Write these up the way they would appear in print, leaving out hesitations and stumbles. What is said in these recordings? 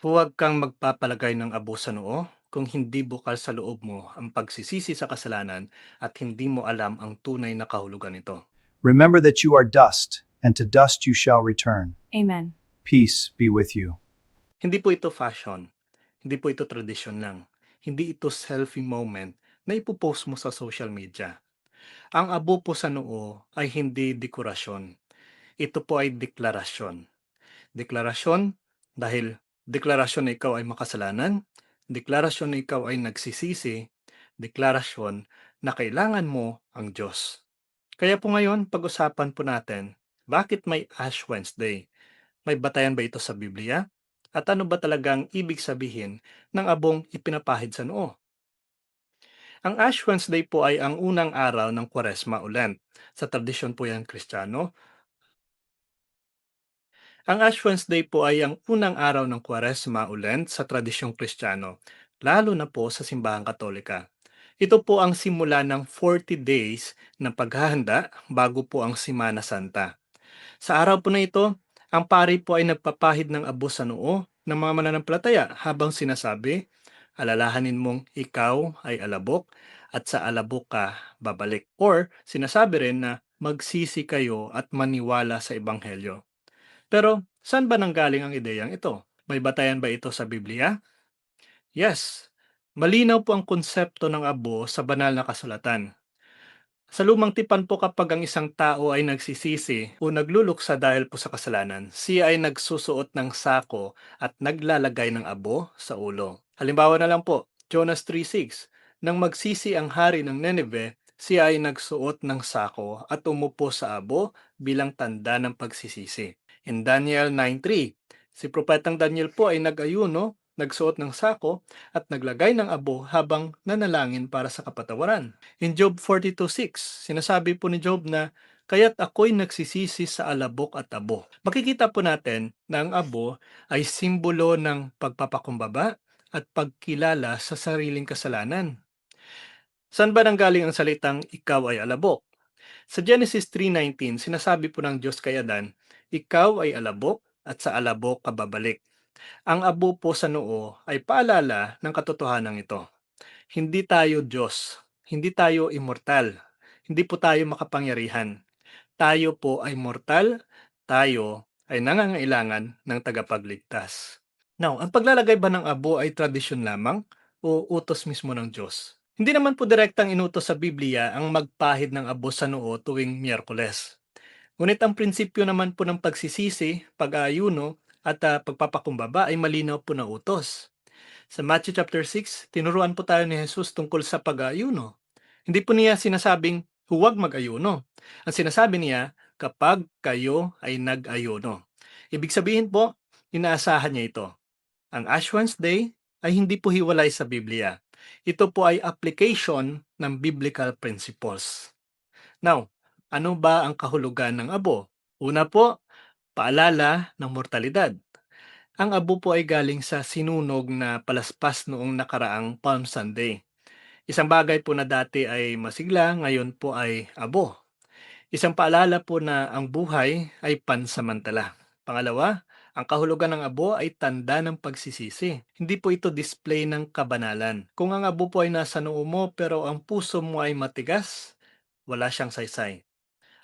Huwag kang magpapalagay ng abo sa noo kung hindi bukal sa loob mo ang pagsisisi sa kasalanan at hindi mo alam ang tunay na kahulugan nito. Remember that you are dust, and to dust you shall return. Amen. Peace be with you. Hindi po ito fashion, hindi po ito tradisyon lang, hindi ito selfie moment na ipopost mo sa social media. Ang abo po sa noo ay hindi dekorasyon, ito po ay deklarasyon. Deklarasyon dahil deklarasyon na ikaw ay makasalanan, deklarasyon na ikaw ay nagsisisi, deklarasyon na kailangan mo ang Diyos. Kaya po ngayon, pag-usapan po natin, bakit may Ash Wednesday? May batayan ba ito sa Biblia? At ano ba talagang ibig sabihin ng abong ipinapahid sa noo? Ang Ash Wednesday po ay ang unang araw ng Kwaresma o Lent. Sa tradisyon po yan Kristiyano. Ang Ash Wednesday po ay ang unang araw ng Kwaresma o Lent sa tradisyong Kristiyano, lalo na po sa simbahang Katolika. Ito po ang simula ng 40 days na paghahanda bago po ang Simana Santa. Sa araw po na ito, ang pari po ay nagpapahid ng abo sa noo ng mga mananampalataya habang sinasabi, alalahanin mong ikaw ay alabok at sa alabok ka babalik. Or sinasabi rin na magsisi kayo at maniwala sa Ebanghelyo. Pero saan ba nanggaling ang ideyang ito? May batayan ba ito sa Biblia? Yes. Malinaw po ang konsepto ng abo sa banal na kasulatan. Sa lumang tipan po kapag ang isang tao ay nagsisisi o nagluluksa dahil po sa kasalanan, siya ay nagsusuot ng sako at naglalagay ng abo sa ulo. Halimbawa na lang po, Jonas 3:6. Nang magsisi ang hari ng Nineveh, siya ay nagsuot ng sako at umupo sa abo bilang tanda ng pagsisisi. In Daniel 9:3, si Propetang Daniel po ay nag-ayuno, nagsuot ng sako at naglagay ng abo habang nanalangin para sa kapatawaran. In Job 42:6, sinasabi po ni Job na, kaya't ako'y nagsisisi sa alabok at abo. Makikita po natin na ang abo ay simbolo ng pagpapakumbaba at pagkilala sa sariling kasalanan. Saan ba nanggaling ang salitang ikaw ay alabok? Sa Genesis 3:19, sinasabi po ng Diyos kay Adan, ikaw ay alabok at sa alabok ka babalik. Ang abo po sa noo ay paalala ng katotohanan ito. Hindi tayo Diyos, hindi tayo immortal, hindi po tayo makapangyarihan. Tayo po ay mortal, tayo ay nangangailangan ng tagapagligtas. Now, ang paglalagay ba ng abo ay tradisyon lamang o utos mismo ng Diyos? Hindi naman po direktang inutos sa Biblia ang magpahid ng abo sa noo tuwing Miyerkules. Ngunit ang prinsipyo naman po ng pagsisisi, pag-aayuno, at pagpapakumbaba ay malinaw po na utos. Sa Matthew chapter 6, tinuruan po tayo ni Jesus tungkol sa pag-aayuno. Hindi po niya sinasabing huwag mag-ayuno. Ang sinasabi niya, kapag kayo ay nag-ayuno. Ibig sabihin po, inaasahan niya ito. Ang Ash Wednesday ay hindi po hiwalay sa Biblia. Ito po ay application ng biblical principles. Now, ano ba ang kahulugan ng abo? Una po, paalala ng mortalidad. Ang abo po ay galing sa sinunog na palaspas noong nakaraang Palm Sunday. Isang bagay po na dati ay masigla, ngayon po ay abo. Isang paalala po na ang buhay ay pansamantala. Pangalawa, ang kahulugan ng abo ay tanda ng pagsisisi. Hindi po ito display ng kabanalan. Kung ang abo po ay nasa noo mo pero ang puso mo ay matigas, wala siyang saysay.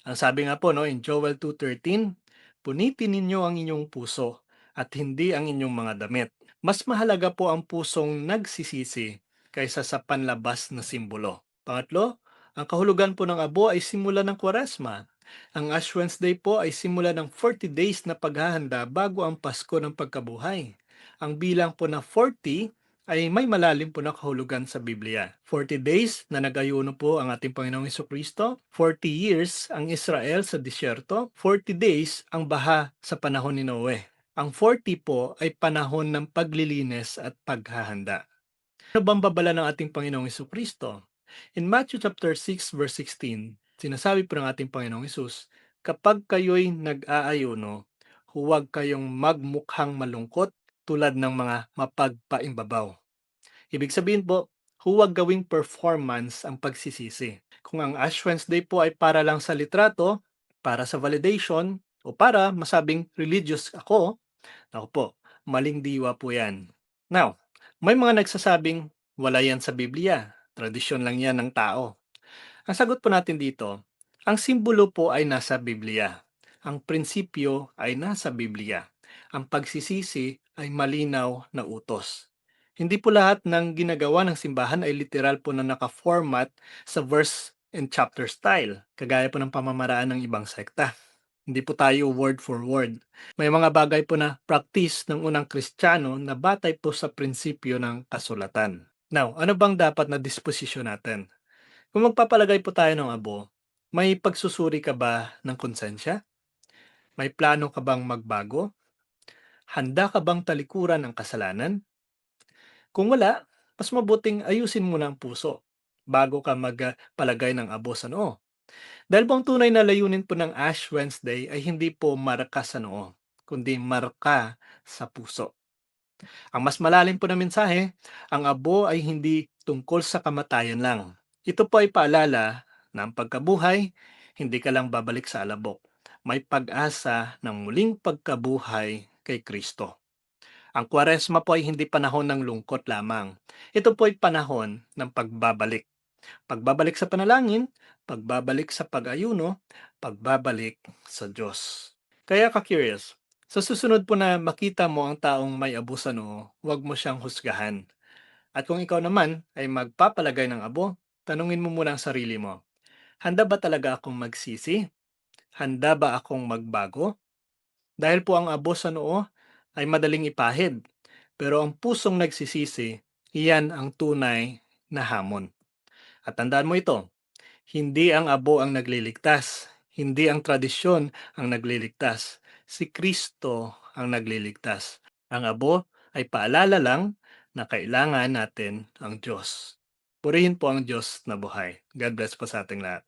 Ang sabi nga po no, in Joel 2:13, punitin ninyo ang inyong puso at hindi ang inyong mga damit. Mas mahalaga po ang pusong nagsisisi kaysa sa panlabas na simbolo. Pangatlo, ang kahulugan po ng abo ay simula ng Kwaresma. Ang Ash Wednesday po ay simula ng 40 days na paghahanda bago ang Pasko ng Pagkabuhay. Ang bilang po na 40 ay may malalim po na kahulugan sa Biblia. 40 days na nag-ayuno po ang ating Panginoong Hesukristo, 40 years ang Israel sa disyerto, 40 days ang baha sa panahon ni Noe. Ang 40 po ay panahon ng paglilinis at paghahanda. Ano bang babala ng ating Panginoong Hesukristo? In Matthew chapter 6 verse 16, sinasabi po ng ating Panginoong Hesus, kapag kayo'y nag-aayuno, huwag kayong magmukhang malungkot tulad ng mga mapagpaimbabaw. Ibig sabihin po, huwag gawing performance ang pagsisisi. Kung ang Ash Wednesday po ay para lang sa litrato, para sa validation, o para masabing religious ako, ako po, maling diwa po yan. Now, may mga nagsasabing wala yan sa Biblia, tradisyon lang yan ng tao. Ang sagot po natin dito, ang simbolo po ay nasa Biblia. Ang prinsipyo ay nasa Biblia. Ang pagsisisi ay malinaw na utos. Hindi po lahat ng ginagawa ng simbahan ay literal po na naka-format sa verse and chapter style, kagaya po ng pamamaraan ng ibang sekta. Hindi po tayo word for word. May mga bagay po na practice ng unang Kristiyano na batay po sa prinsipyo ng kasulatan. Now, ano bang dapat na disposisyon natin? Kung magpapalagay po tayo ng abo, may pagsusuri ka ba ng konsensya? May plano ka bang magbago? Handa ka bang talikuran ang kasalanan? Kung wala, mas mabuting ayusin mo ang puso bago ka magpalagay ng abo sa noo. Dahil po ang tunay na layunin po ng Ash Wednesday ay hindi po marka sa noo, kundi marka sa puso. Ang mas malalim po na mensahe, ang abo ay hindi tungkol sa kamatayan lang. Ito po ay paalala na ang pagkabuhay, hindi ka lang babalik sa alabok. May pag-asa ng muling pagkabuhay kay Kristo. Ang Kwaresma po ay hindi panahon ng lungkot lamang. Ito po ay panahon ng pagbabalik. Pagbabalik sa panalangin, pagbabalik sa pag-ayuno, pagbabalik sa Diyos. Kaya ka-curious, sa susunod po na makita mo ang taong may abo sa noo, huwag mo siyang husgahan. At kung ikaw naman ay magpapalagay ng abo, tanungin mo muna ang sarili mo. Handa ba talaga akong magsisi? Handa ba akong magbago? Dahil po ang abo sa noo ay madaling ipahid, pero ang pusong nagsisisi, iyan ang tunay na hamon. At tandaan mo ito, hindi ang abo ang nagliligtas, hindi ang tradisyon ang nagliligtas, si Kristo ang nagliligtas. Ang abo ay paalala lang na kailangan natin ang Diyos. Purihin po ang Diyos na buhay. God bless po sa ating lahat.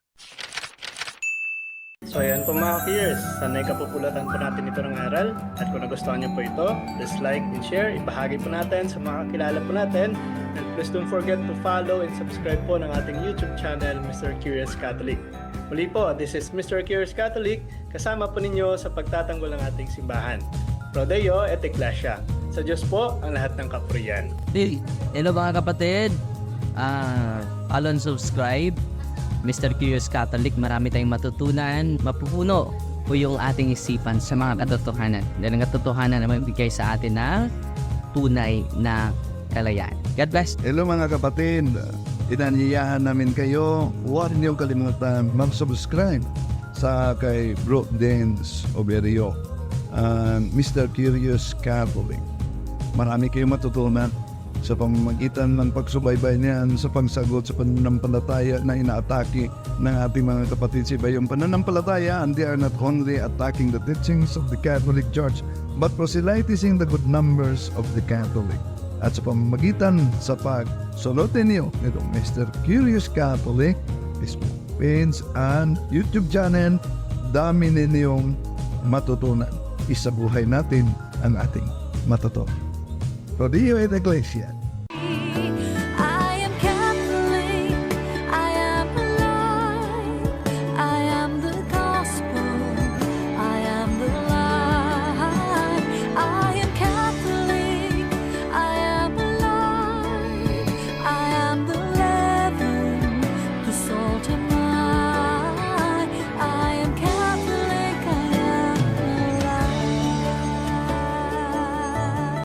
So ayan po mga ka-Curious, sanay kapupulatan po natin ito ng aral. At kung nagustuhan niyo po ito, please like and share, ibahagi po natin sa mga kakilala po natin. And please don't forget to follow and subscribe po ng ating YouTube channel, Mr. Curious Catholic. Muli po, this is Mr. Curious Catholic, kasama po ninyo sa pagtatanggol ng ating simbahan. Pro Deo et Ecclesia. Sa Diyos po ang lahat ng kapurian. Hello mga kapatid, follow and subscribe Mr. Curious Catholic. Marami tayong matutunan, mapupuno po yung ating isipan sa mga katotohanan. Dahil ang katotohanan na magbigay sa atin ng tunay na kalayaan. God bless. Hello mga kapatid, inanyayahan namin kayo, huwag niyong kalimutan mag-subscribe sa kay Bro Dance Oberio, Mr. Curious Catholic. Marami kayong matutunan sa pamamagitan ng pagsubaybay niyan sa pagsagot sa pananampalataya na inaatake ng ating mga kapatid sa iba. Yung pananampalataya, and they are not only attacking the teachings of the Catholic Church, but proselytizing the good numbers of the Catholic. At sa pamamagitan sa pagsunutin niyo nitong Mr. Curious Catholic, Facebook page and YouTube channel, dami ninyong matutunan. Isabuhay natin ang ating matutunan. Pro Deo et Ecclesia.